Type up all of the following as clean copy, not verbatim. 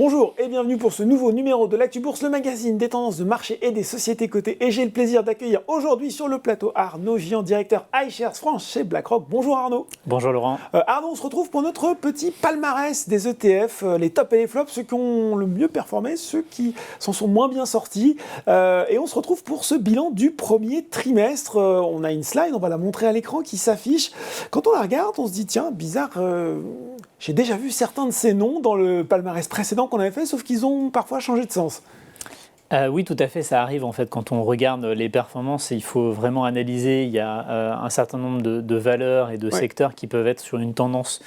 Bonjour et bienvenue pour ce nouveau numéro de l'Actu Bourse, le magazine des tendances de marché et des sociétés cotées. Et j'ai le plaisir d'accueillir aujourd'hui sur le plateau Arnaud Giant, directeur iShares France chez BlackRock. Bonjour Arnaud. Bonjour Laurent. Arnaud, on se retrouve pour notre petit palmarès des ETF, les tops et les flops, ceux qui ont le mieux performé, ceux qui s'en sont moins bien sortis. Et on se retrouve pour ce bilan du premier trimestre. On a une slide, on va la montrer à l'écran, qui s'affiche. Quand on la regarde, on se dit tiens, bizarre, j'ai déjà vu certains de ces noms dans le palmarès précédent qu'on avait fait, sauf qu'ils ont parfois changé de sens. Oui, tout à fait, ça arrive en fait quand on regarde les performances, il faut vraiment analyser, il y a un certain nombre de valeurs et de secteurs qui peuvent être sur une tendance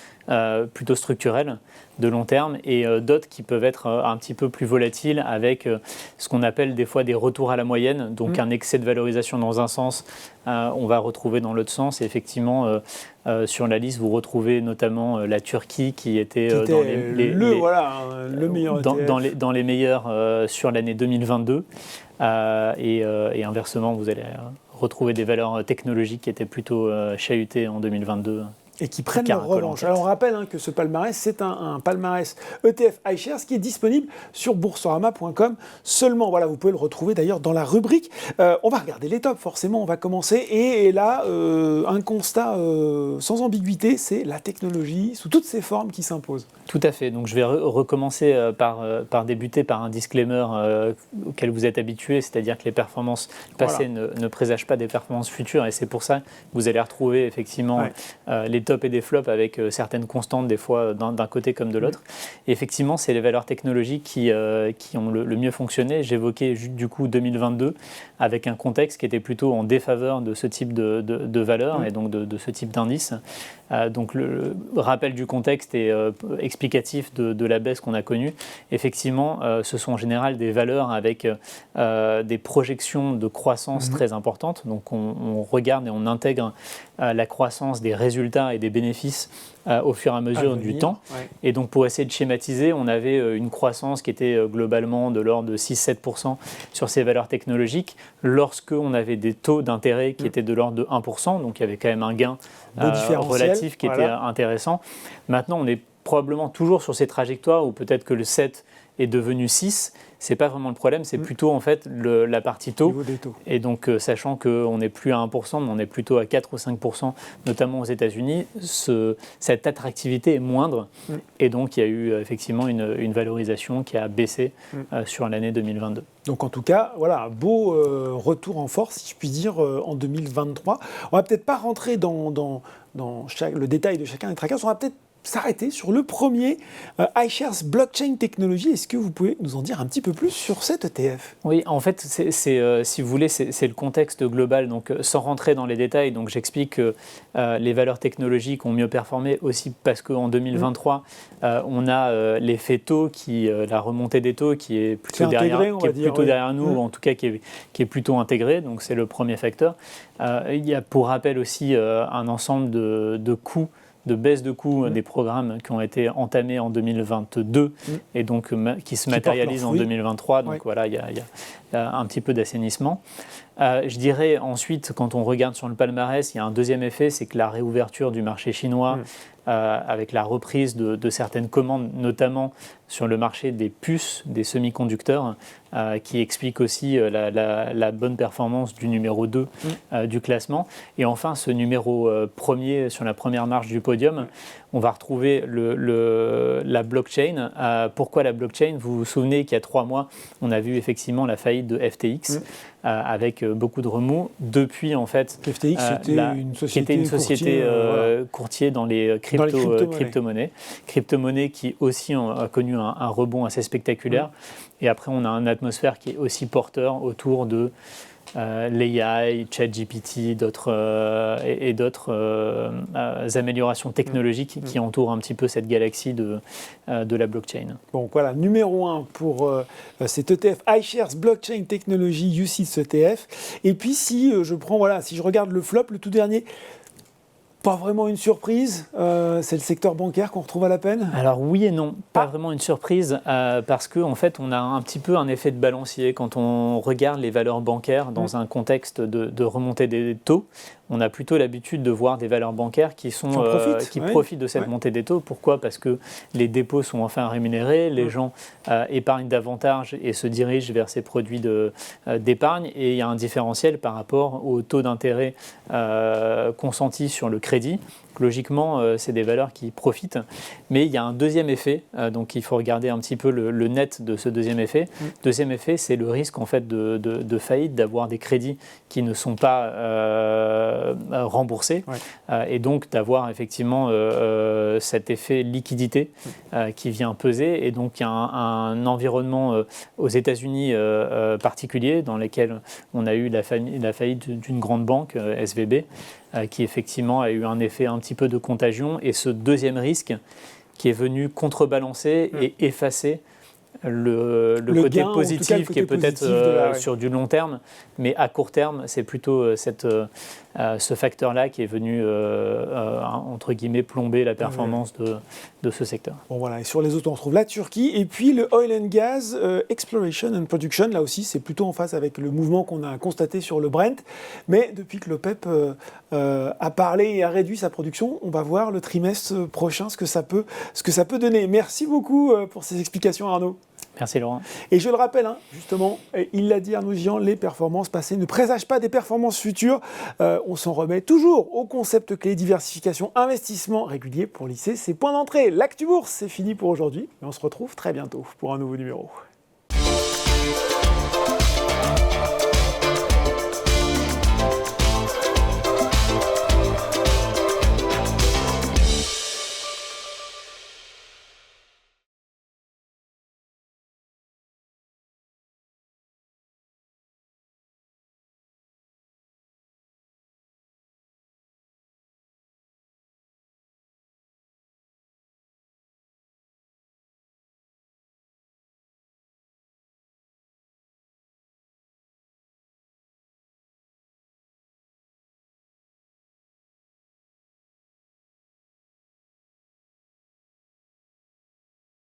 plutôt structurelle de long terme et d'autres qui peuvent être un petit peu plus volatiles avec ce qu'on appelle des fois des retours à la moyenne, donc un excès de valorisation dans un sens, on va retrouver dans l'autre sens. Et effectivement, sur la liste, vous retrouvez notamment la Turquie qui était dans le meilleur dans les meilleurs sur l'année 2022 et inversement, vous allez retrouver des valeurs technologiques qui étaient plutôt chahutées en 2022. Et qui prennent leur revanche. Alors on rappelle que ce palmarès, c'est un palmarès ETF iShares qui est disponible sur boursorama.com seulement. Voilà, vous pouvez le retrouver d'ailleurs dans la rubrique. On va regarder les tops, forcément, on va commencer. Et là, un constat sans ambiguïté, c'est la technologie sous toutes ses formes qui s'impose. Tout à fait. Donc je vais recommencer par débuter par un disclaimer auquel vous êtes habitué, c'est-à-dire que les performances passées ne présagent pas des performances futures. Et c'est pour ça que vous allez retrouver effectivement les tops et des flops avec certaines constantes des fois d'un côté comme de l'autre. Et effectivement, c'est les valeurs technologiques qui ont le mieux fonctionné. J'évoquais du coup 2022 avec un contexte qui était plutôt en défaveur de ce type de valeurs et donc de ce type d'indice. Donc le rappel du contexte est explicatif de la baisse qu'on a connue. Effectivement, ce sont en général des valeurs avec des projections de croissance très importantes. Donc on regarde et on intègre la croissance des résultats et des bénéfices au fur et à mesure du temps. Et donc pour essayer de schématiser, on avait une croissance qui était globalement de l'ordre de 6-7% sur ces valeurs technologiques, lorsqu'on avait des taux d'intérêt qui étaient de l'ordre de 1%, donc il y avait quand même un gain relatif qui était intéressant. Maintenant, on est probablement toujours sur ces trajectoires où peut-être que le 7 est devenu 6, c'est pas vraiment le problème, c'est plutôt en fait la partie taux. Et donc sachant qu'on n'est plus à 1%, mais on est plutôt à 4 ou 5%, notamment aux États-Unis, cette attractivité est moindre. Et donc il y a eu effectivement une valorisation qui a baissé sur l'année 2022. Donc en tout cas, voilà, un beau retour en force, si je puis dire, en 2023. On va peut-être pas rentrer dans le détail de chacun des trackers, on va peut-être s'arrêter sur le premier iShares Blockchain Technology. Est-ce que vous pouvez nous en dire un petit peu plus sur cet ETF ? Oui, en fait, si vous voulez, c'est le contexte global. Donc, sans rentrer dans les détails, donc j'explique que les valeurs technologiques ont mieux performé aussi parce qu'en 2023, on a l'effet taux, la remontée des taux qui est plutôt derrière nous, ou en tout cas qui est plutôt intégrée. Donc, c'est le premier facteur. Il y a pour rappel aussi un ensemble de coûts, de baisse de coûts des programmes qui ont été entamés en 2022 et donc qui se matérialisent en 2023. Donc voilà, il y a un petit peu d'assainissement. Je dirais ensuite, quand on regarde sur le palmarès, il y a un deuxième effet, c'est que la réouverture du marché chinois, avec la reprise de certaines commandes, notamment sur le marché des puces, des semi-conducteurs, qui explique aussi la bonne performance du numéro 2 du classement. Et enfin, ce numéro premier, sur la première marche du podium, on va retrouver la blockchain. Pourquoi la blockchain ? Vous vous souvenez qu'il y a 3 mois, on a vu effectivement la faillite de FTX, avec beaucoup de remous. Depuis, en fait, FTX, c'était une société courtier dans les crypto-monnaies. Crypto-monnaies qui aussi a connu un rebond assez spectaculaire. Et après, on a une atmosphère qui est aussi porteur autour de l'AI, ChatGPT et d'autres améliorations technologiques qui entourent un petit peu cette galaxie de la blockchain. Donc voilà, numéro 1 pour cet ETF iShares Blockchain Technology UCITS ETF. Et puis si je regarde le flop, le tout dernier, Pas vraiment une surprise, c'est le secteur bancaire qu'on retrouve à la peine. Alors oui et non, pas vraiment une surprise, parce qu'en fait on a un petit peu un effet de balancier quand on regarde les valeurs bancaires dans un contexte de remontée des taux. On a plutôt l'habitude de voir des valeurs bancaires qui profitent de cette montée des taux. Pourquoi ? Parce que les dépôts sont enfin rémunérés, les gens épargnent davantage et se dirigent vers ces produits d'épargne, et il y a un différentiel par rapport au taux d'intérêt consenti sur le crédit. Logiquement, c'est des valeurs qui profitent, mais il y a un deuxième effet, donc il faut regarder un petit peu le net de ce deuxième effet. Deuxième effet, c'est le risque en fait de faillite, d'avoir des crédits qui ne sont pas remboursés, et donc d'avoir effectivement cet effet liquidité qui vient peser, et donc il y a un environnement aux États-Unis particulier dans lequel on a eu la faillite d'une grande banque, SVB, qui effectivement a eu un effet un petit peu de contagion, et ce deuxième risque qui est venu contrebalancer et effacer le côté gain, positif, qui est peut-être sur du long terme, mais à court terme, c'est plutôt ce facteur-là qui est venu, entre guillemets, plomber la performance de ce secteur. Bon voilà, et sur les autres, on retrouve la Turquie, et puis le Oil and Gas Exploration and Production, là aussi, c'est plutôt en phase avec le mouvement qu'on a constaté sur le Brent, mais depuis que l'OPEP a parlé et a réduit sa production, on va voir le trimestre prochain ce que ça peut donner. Merci beaucoup pour ces explications, Arnaud. Merci Laurent. Et je le rappelle, justement, il l'a dit Arnaud Gian, les performances passées ne présagent pas des performances futures. On s'en remet toujours au concept clé diversification, investissement régulier pour lisser ses points d'entrée. L'Actu Bourse, c'est fini pour aujourd'hui, mais on se retrouve très bientôt pour un nouveau numéro.